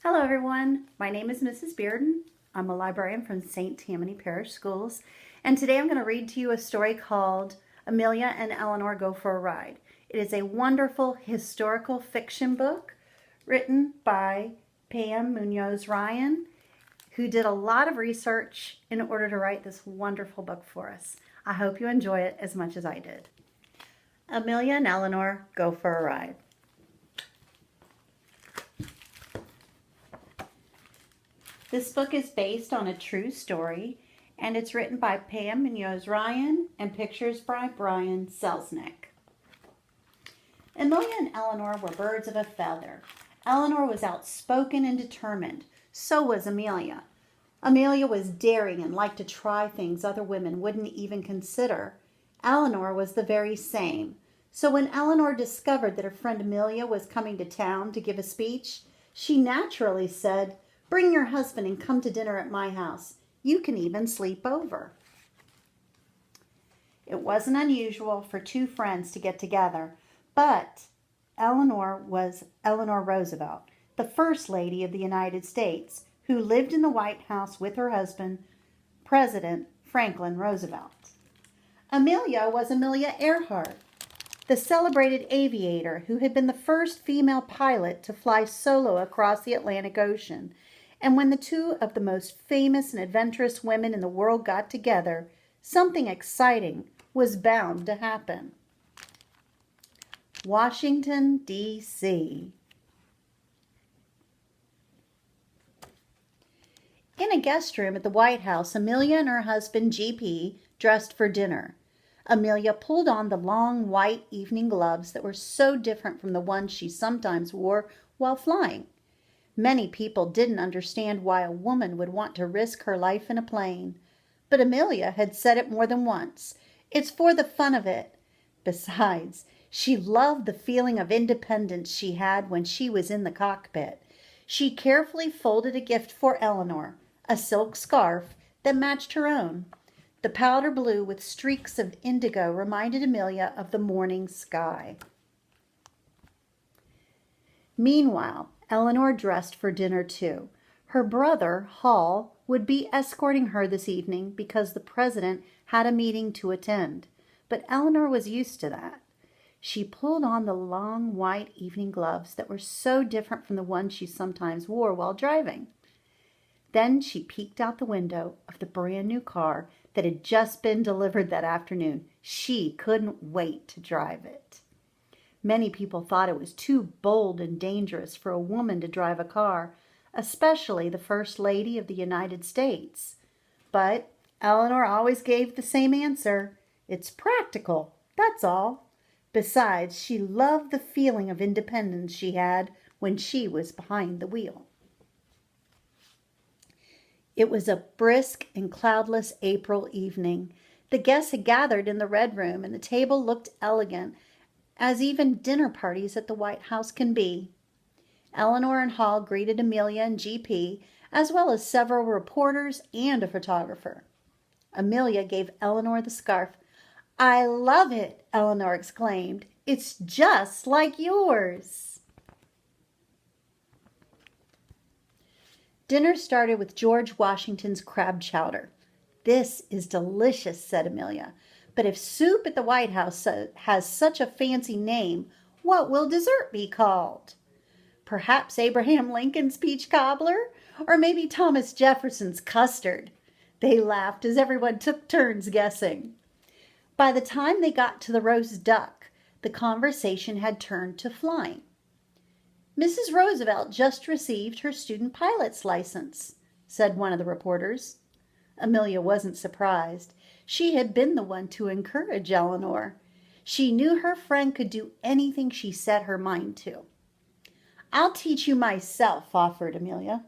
Hello everyone, my name is Mrs. Bearden. I'm a librarian from St. Tammany Parish Schools, and today I'm going to read to you a story called Amelia and Eleanor Go for a Ride. It is a wonderful historical fiction book written by Pam Munoz Ryan, who did a lot of research in order to write this wonderful book for us. I hope you enjoy it as much as I did. Amelia and Eleanor Go for a Ride. This book is based on a true story, and it's written by Pam Munoz Ryan and pictures by Brian Selznick. Amelia and Eleanor were birds of a feather. Eleanor was outspoken and determined. So was Amelia. Amelia was daring and liked to try things other women wouldn't even consider. Eleanor was the very same. So when Eleanor discovered that her friend Amelia was coming to town to give a speech, she naturally said, "Bring your husband and come to dinner at my house. You can even sleep over." It wasn't unusual for two friends to get together, but Eleanor was Eleanor Roosevelt, the First Lady of the United States, who lived in the White House with her husband, President Franklin Roosevelt. Amelia was Amelia Earhart, the celebrated aviator who had been the first female pilot to fly solo across the Atlantic Ocean. And when the two of the most famous and adventurous women in the world got together, something exciting was bound to happen. Washington, D.C. In a guest room at the White House, Amelia and her husband, G.P., dressed for dinner. Amelia pulled on the long white evening gloves that were so different from the ones she sometimes wore while flying. Many people didn't understand why a woman would want to risk her life in a plane. But Amelia had said it more than once. It's for the fun of it. Besides, she loved the feeling of independence she had when she was in the cockpit. She carefully folded a gift for Eleanor, a silk scarf that matched her own. The powder blue with streaks of indigo reminded Amelia of the morning sky. Meanwhile, Eleanor dressed for dinner too. Her brother, Hall, would be escorting her this evening because the president had a meeting to attend. But Eleanor was used to that. She pulled on the long white evening gloves that were so different from the ones she sometimes wore while driving. Then she peeked out the window of the brand new car that had just been delivered that afternoon. She couldn't wait to drive it. Many people thought it was too bold and dangerous for a woman to drive a car, especially the First Lady of the United States. But Eleanor always gave the same answer. It's practical, that's all. Besides, she loved the feeling of independence she had when she was behind the wheel. It was a brisk and cloudless April evening. The guests had gathered in the Red Room, and the table looked elegant, as even dinner parties at the White House can be. Eleanor and Hall greeted Amelia and G.P., as well as several reporters and a photographer. Amelia gave Eleanor the scarf. "I love it," Eleanor exclaimed. "It's just like yours." Dinner started with George Washington's crab chowder. "This is delicious," said Amelia. "But if soup at the White House has such a fancy name, what will dessert be called?" "Perhaps Abraham Lincoln's peach cobbler, or maybe Thomas Jefferson's custard." They laughed as everyone took turns guessing. By the time they got to the roast duck, the conversation had turned to flying. "Mrs. Roosevelt just received her student pilot's license," said one of the reporters. Amelia wasn't surprised. She had been the one to encourage Eleanor. She knew her friend could do anything she set her mind to. "I'll teach you myself," offered Amelia.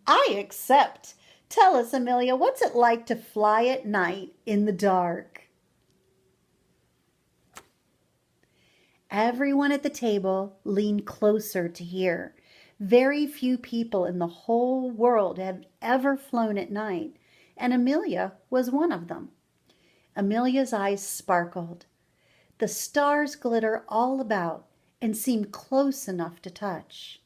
"I accept. Tell us, Amelia, what's it like to fly at night in the dark?" Everyone at the table leaned closer to hear. Very few people in the whole world had ever flown at night, and Amelia was one of them. Amelia's eyes sparkled. The stars glitter all about and seem close enough to touch.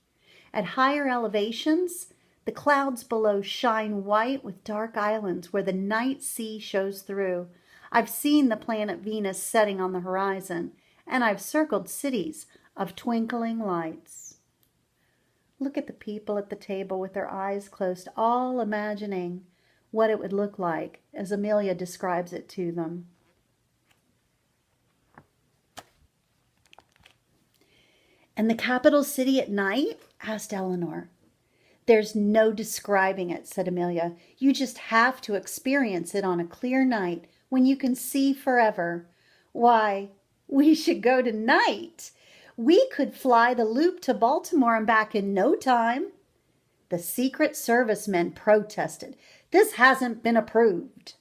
At higher elevations, the clouds below shine white with dark islands where the night sea shows through. I've seen the planet Venus setting on the horizon, and I've circled cities of twinkling lights. Look at the people at the table with their eyes closed, all imagining what it would look like as Amelia describes it to them. "And the capital city at night?" asked Eleanor. "There's no describing it," said Amelia. "You just have to experience it on a clear night when you can see forever. Why, we should go tonight. We could fly the loop to Baltimore and back in no time." The Secret Service men protested. "This hasn't been approved."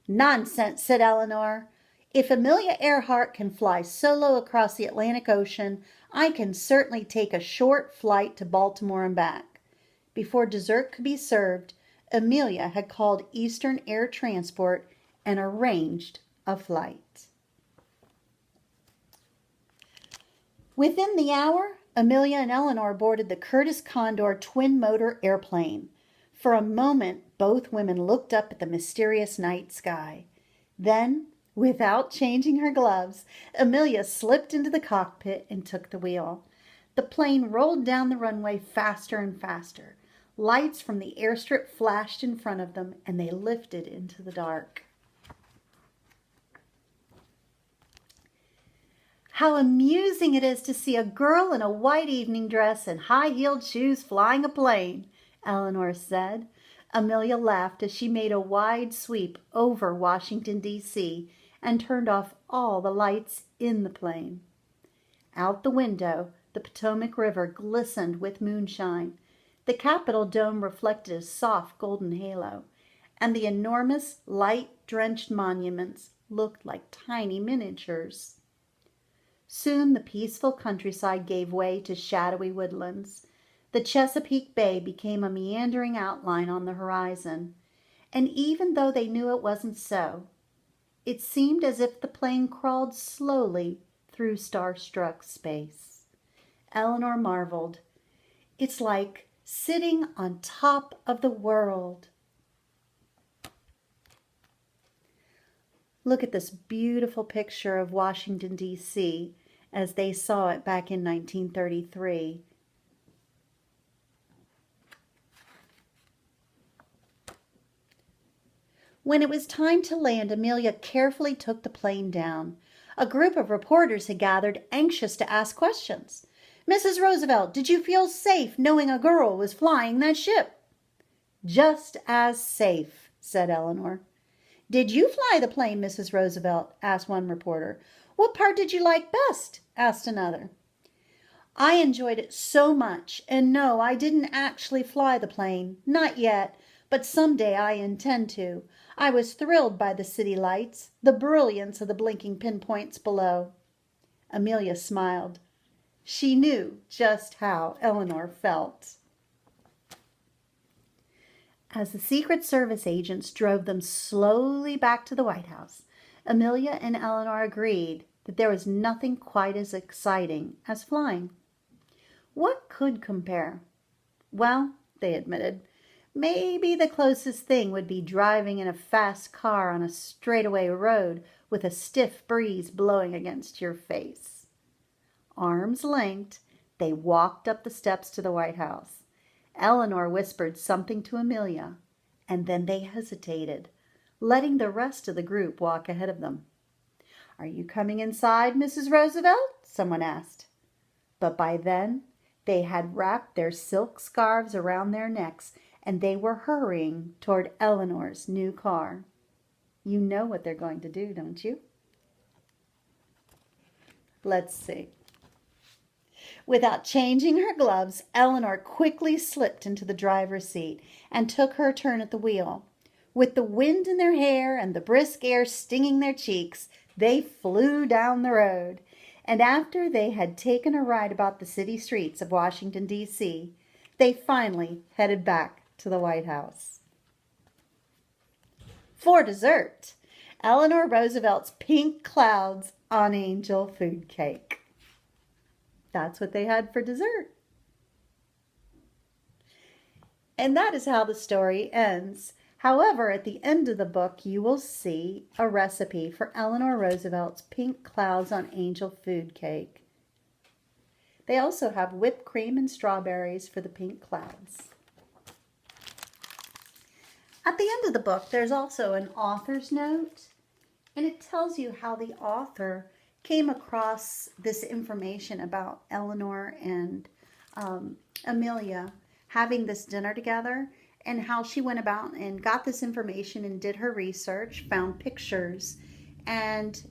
"Nonsense," said Eleanor. "If Amelia Earhart can fly solo across the Atlantic Ocean, I can certainly take a short flight to Baltimore and back." Before dessert could be served, Amelia had called Eastern Air Transport and arranged a flight. Within the hour, Amelia and Eleanor boarded the Curtis Condor twin-motor airplane. For a moment, both women looked up at the mysterious night sky. Then, without changing her gloves, Amelia slipped into the cockpit and took the wheel. The plane rolled down the runway faster and faster. Lights from the airstrip flashed in front of them, and they lifted into the dark. "How amusing it is to see a girl in a white evening dress and high-heeled shoes flying a plane," Eleanor said. Amelia laughed as she made a wide sweep over Washington, D.C. and turned off all the lights in the plane. Out the window, the Potomac River glistened with moonshine. The Capitol dome reflected a soft golden halo, and the enormous light-drenched monuments looked like tiny miniatures. Soon the peaceful countryside gave way to shadowy woodlands. The Chesapeake Bay became a meandering outline on the horizon, and even though they knew it wasn't so, it seemed as if the plane crawled slowly through star-struck space. Eleanor marveled. "It's like sitting on top of the world." Look at this beautiful picture of Washington, D.C. as they saw it back in 1933. When it was time to land, Amelia carefully took the plane down. A group of reporters had gathered, anxious to ask questions. "Mrs. Roosevelt, did you feel safe knowing a girl was flying that ship?" "Just as safe," said Eleanor. "Did you fly the plane, Mrs. Roosevelt?" asked one reporter. "What part did you like best?" asked another. "I enjoyed it so much, and no, I didn't actually fly the plane, not yet, but someday I intend to. I was thrilled by the city lights, the brilliance of the blinking pinpoints below." Amelia smiled. She knew just how Eleanor felt. As the Secret Service agents drove them slowly back to the White House, Amelia and Eleanor agreed that there was nothing quite as exciting as flying. What could compare? Well, they admitted, maybe the closest thing would be driving in a fast car on a straightaway road with a stiff breeze blowing against your face. Arms linked, they walked up the steps to the White House. Eleanor whispered something to Amelia, and then they hesitated, letting the rest of the group walk ahead of them. "Are you coming inside, Mrs. Roosevelt?" someone asked. But by then, they had wrapped their silk scarves around their necks, and they were hurrying toward Eleanor's new car. You know what they're going to do, don't you? Let's see. Without changing her gloves, Eleanor quickly slipped into the driver's seat and took her turn at the wheel. With the wind in their hair and the brisk air stinging their cheeks, they flew down the road. And after they had taken a ride about the city streets of Washington, D.C., they finally headed back to the White House. For dessert, Eleanor Roosevelt's pink clouds on angel food cake. That's what they had for dessert. And that is how the story ends. However, at the end of the book, you will see a recipe for Eleanor Roosevelt's pink clouds on angel food cake. They also have whipped cream and strawberries for the pink clouds. At the end of the book, there's also an author's note, and it tells you how the author came across this information about Eleanor and Amelia having this dinner together, and how she went about and got this information and did her research, found pictures, and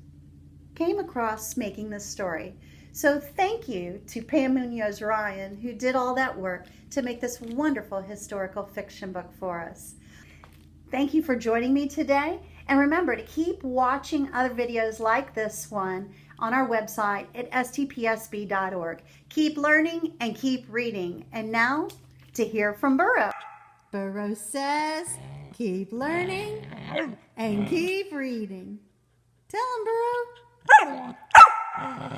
came across making this story. So thank you to Pam Munoz Ryan, who did all that work to make this wonderful historical fiction book for us. Thank you for joining me today. And remember to keep watching other videos like this one on our website at stpsb.org. Keep learning and keep reading. And now to hear from Burro. Burro says, keep learning and keep reading. Tell him, Burro.